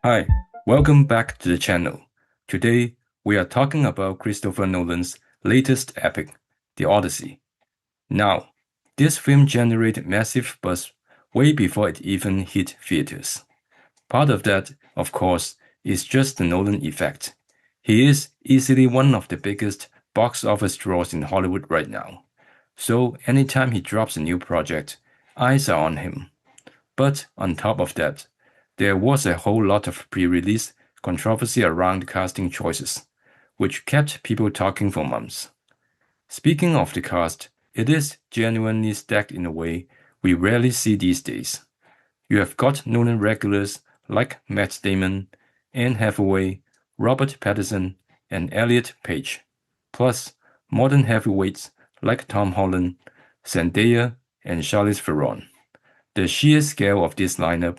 Hi, welcome back to the channel. Today, we are talking about Christopher Nolan's latest epic, The Odyssey. Now, this film generated massive buzz way before it even hit theaters. Part of that, of course, is just the Nolan effect. He is easily one of the biggest box office draws in Hollywood right now. So, anytime he drops a new project, eyes are on him. But on top of that, there was a whole lot of pre-release controversy around casting choices, which kept people talking for months. Speaking of the cast, it is genuinely stacked in a way we rarely see these days. You have got Nolan regulars like Matt Damon, Anne Hathaway, Robert Pattinson, and Elliot Page, plus modern heavyweights like Tom Holland, Zendaya, and Charlize Theron. The sheer scale of this lineup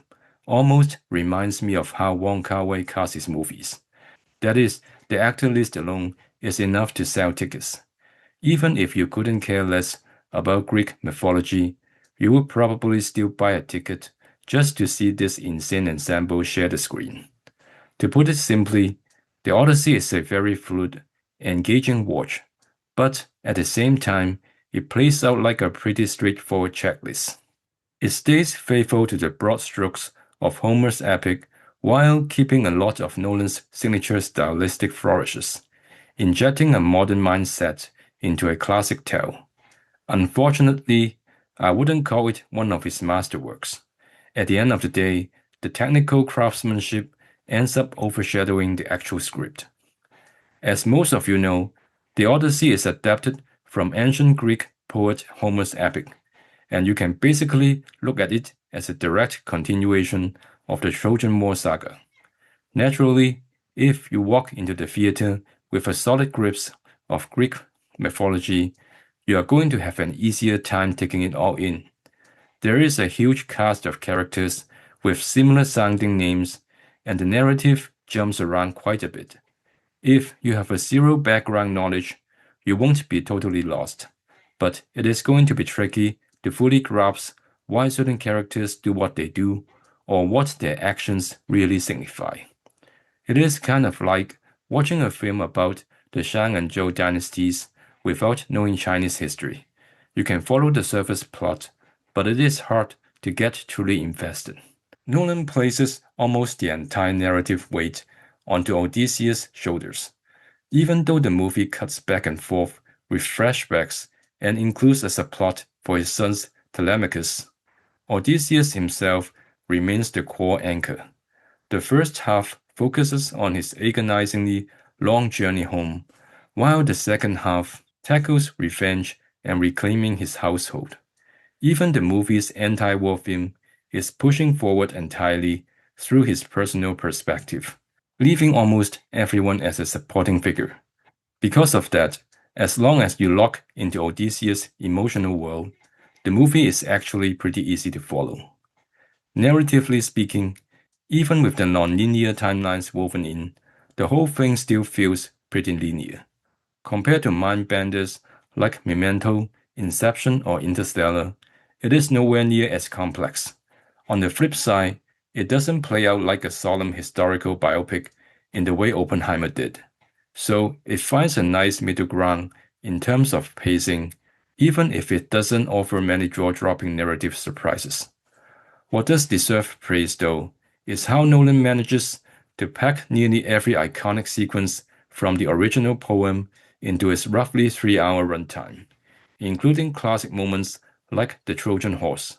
almost reminds me of how Wong Kar-wai casts his movies. That is, the actor list alone is enough to sell tickets. Even if you couldn't care less about Greek mythology, you would probably still buy a ticket just to see this insane ensemble share the screen. To put it simply, The Odyssey is a very fluid, engaging watch, but at the same time, it plays out like a pretty straightforward checklist. It stays faithful to the broad strokes of Homer's epic while keeping a lot of Nolan's signature stylistic flourishes, injecting a modern mindset into a classic tale. Unfortunately, I wouldn't call it one of his masterworks. At the end of the day, the technical craftsmanship ends up overshadowing the actual script. As most of you know, the Odyssey is adapted from ancient Greek poet Homer's epic, and you can basically look at it as a direct continuation of the Trojan War saga. Naturally, if you walk into the theater with a solid grasp of Greek mythology, you are going to have an easier time taking it all in. There is a huge cast of characters with similar sounding names, and the narrative jumps around quite a bit. If you have a zero background knowledge, you won't be totally lost, but it is going to be tricky to fully grasp why certain characters do what they do or what their actions really signify. It is kind of like watching a film about the Shang and Zhou dynasties without knowing Chinese history. You can follow the surface plot, but it is hard to get truly invested. Nolan places almost the entire narrative weight onto Odysseus' shoulders, even though the movie cuts back and forth with flashbacks and includes a subplot for his son Telemachus. Odysseus himself remains the core anchor. The first half focuses on his agonizingly long journey home, while the second half tackles revenge and reclaiming his household. Even the movie's anti-war theme is pushing forward entirely through his personal perspective, leaving almost everyone as a supporting figure. Because of that, as long as you lock into Odysseus' emotional world, the movie is actually pretty easy to follow. Narratively speaking, even with the non-linear timelines woven in, the whole thing still feels pretty linear. Compared to mind-benders like Memento, Inception, or Interstellar, it is nowhere near as complex. On the flip side, it doesn't play out like a solemn historical biopic in the way Oppenheimer did. So it finds a nice middle ground in terms of pacing, even if it doesn't offer many jaw-dropping narrative surprises. What does deserve praise, though, is how Nolan manages to pack nearly every iconic sequence from the original poem into its roughly 3-hour runtime, including classic moments like the Trojan horse.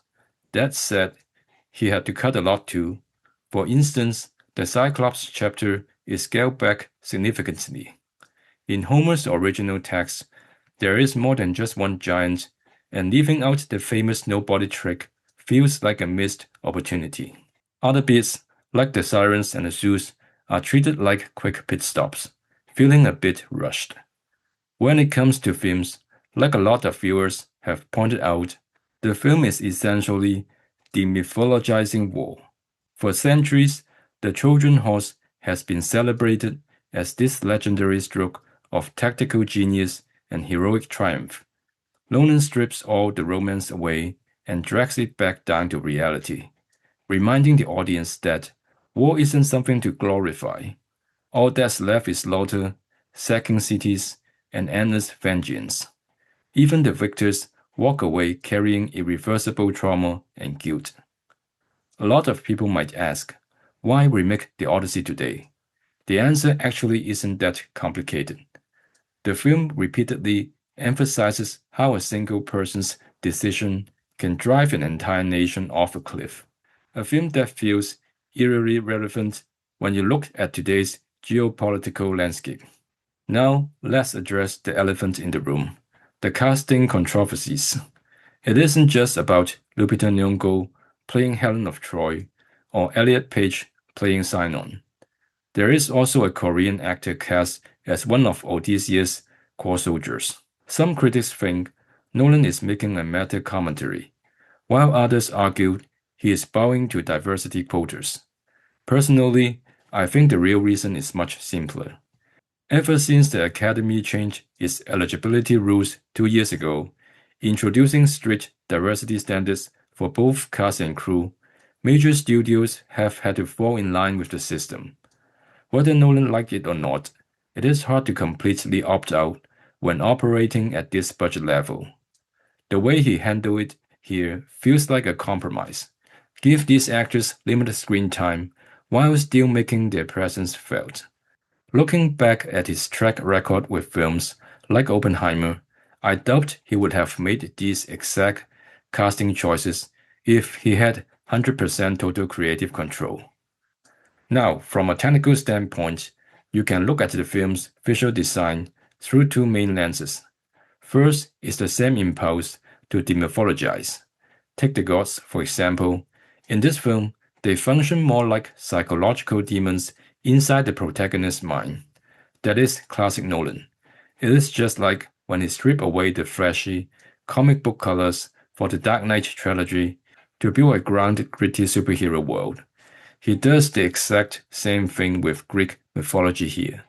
That said, he had to cut a lot too. For instance, the Cyclops chapter is scaled back significantly. In Homer's original text, there is more than just one giant, and leaving out the famous nobody trick feels like a missed opportunity. Other bits, like the sirens and the Zeus, are treated like quick pit stops, feeling a bit rushed. When it comes to themes, like a lot of viewers have pointed out, the film is essentially demythologizing war. For centuries, the Trojan horse has been celebrated as this legendary stroke of tactical genius and heroic triumph. Nolan strips all the romance away and drags it back down to reality, reminding the audience that War isn't something to glorify. All that's left is slaughter, sacking cities, and endless vengeance. Even the victors walk away carrying irreversible trauma and guilt. A lot of people might ask, why remake The Odyssey today? The answer actually isn't that complicated. The film repeatedly emphasizes how a single person's decision can drive an entire nation off a cliff. A film that feels eerily relevant when you look at today's geopolitical landscape. Now, let's address the elephant in the room, the casting controversies. It isn't just about Lupita Nyong'o playing Helen of Troy or Elliot Page playing Sinon. There is also a Korean actor cast as one of Odysseus' core soldiers. Some critics think Nolan is making a meta commentary, while others argue he is bowing to diversity quotas. Personally, I think the real reason is much simpler. Ever since the Academy changed its eligibility rules 2 years ago, introducing strict diversity standards for both cast and crew, major studios have had to fall in line with the system. Whether Nolan liked it or not, it is hard to completely opt out when operating at this budget level. The way he handled it here feels like a compromise. Give these actors limited screen time while still making their presence felt. Looking back at his track record with films like Oppenheimer, I doubt he would have made these exact casting choices if he had 100% total creative control. Now, from a technical standpoint, you can look at the film's visual design through two main lenses. First is the same impulse to demythologize. Take the gods, for example. In this film, they function more like psychological demons inside the protagonist's mind. That is classic Nolan. It is just like when he stripped away the flashy, comic book colors for the Dark Knight trilogy to build a grounded, gritty superhero world. He does the exact same thing with Greek mythology here.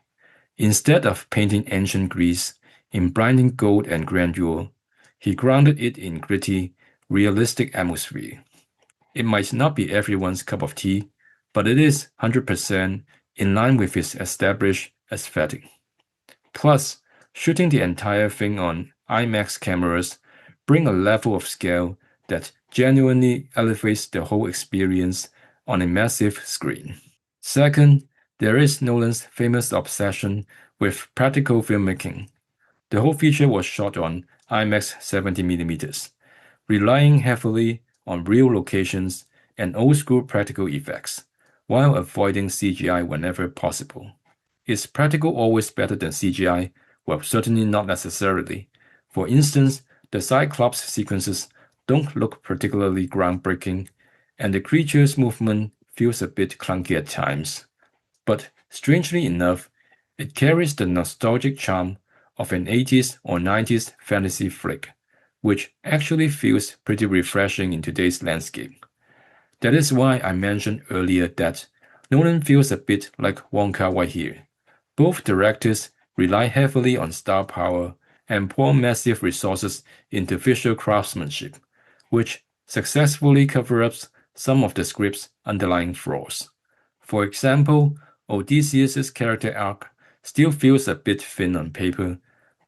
Instead of painting ancient Greece in blinding gold and grandeur, he grounded it in gritty, realistic atmosphere. It might not be everyone's cup of tea, but it is 100% in line with his established aesthetic. Plus, shooting the entire thing on IMAX cameras bring a level of scale that genuinely elevates the whole experience on a massive screen. Second, there is Nolan's famous obsession with practical filmmaking. The whole feature was shot on IMAX 70mm, relying heavily on real locations and old-school practical effects, while avoiding CGI whenever possible. Is practical always better than CGI? Well, certainly not necessarily. For instance, the Cyclops sequences don't look particularly groundbreaking, and the creature's movement feels a bit clunky at times. But strangely enough, it carries the nostalgic charm of an 80s or 90s fantasy flick, which actually feels pretty refreshing in today's landscape. That is why I mentioned earlier that Nolan feels a bit like Wong Kar-wai here. Both directors rely heavily on star power and pour massive resources into visual craftsmanship, which successfully covers up some of the script's underlying flaws. For example, Odysseus' character arc still feels a bit thin on paper,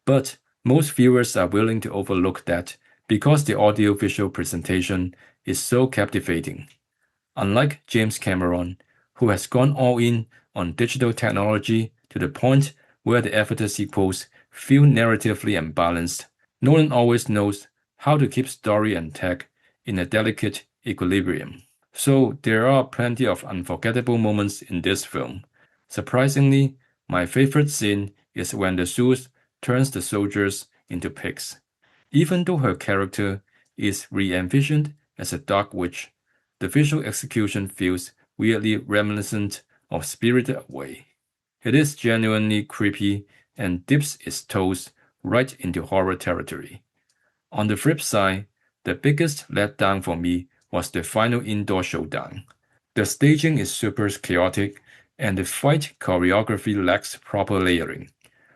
but most viewers are willing to overlook that because the audio-visual presentation is so captivating. Unlike James Cameron, who has gone all in on digital technology to the point where the Avatar sequels feel narratively unbalanced, Nolan always knows how to keep story and tech in a delicate equilibrium. So there are plenty of unforgettable moments in this film. Surprisingly, my favorite scene is when the Zeus turns the soldiers into pigs. Even though her character is re-envisioned as a dark witch, the visual execution feels weirdly reminiscent of Spirited Away. It is genuinely creepy and dips its toes right into horror territory. On the flip side, the biggest letdown for me was the final indoor showdown. The staging is super chaotic, and the fight choreography lacks proper layering.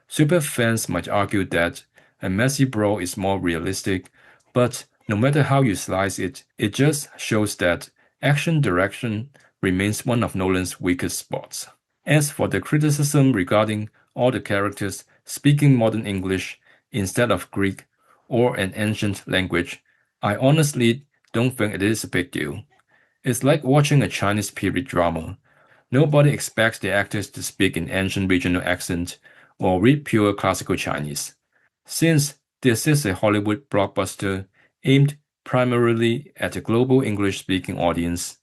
Super fans might argue that a messy brawl is more realistic, but no matter how you slice it, it just shows that action direction remains one of Nolan's weakest spots. As for the criticism regarding all the characters speaking modern English instead of Greek or an ancient language, I honestly don't think it is a big deal. It's like watching a Chinese period drama. Nobody expects the actors to speak in ancient regional accent or read pure classical Chinese. Since this is a Hollywood blockbuster aimed primarily at a global English-speaking audience,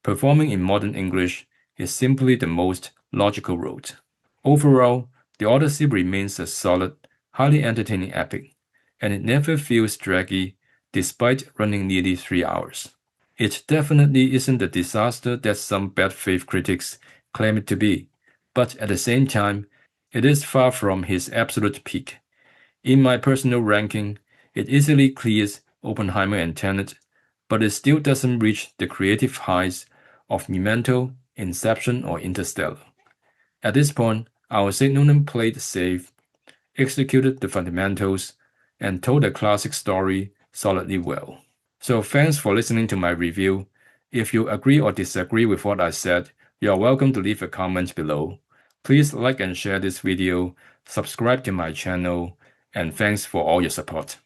performing in modern English is simply the most logical route. Overall, The Odyssey remains a solid, highly entertaining epic, and it never feels draggy despite running nearly 3 hours. It definitely isn't the disaster that some bad faith critics claim it to be, but at the same time, it is far from his absolute peak. In my personal ranking, it easily clears Oppenheimer and Tenet, but it still doesn't reach the creative heights of Memento, Inception, or Interstellar. At this point, I would say Nolan played safe, executed the fundamentals, and told a classic story solidly well. So thanks for listening to my review. If you agree or disagree with what I said, you are welcome to leave a comment below. Please like and share this video, subscribe to my channel, and thanks for all your support.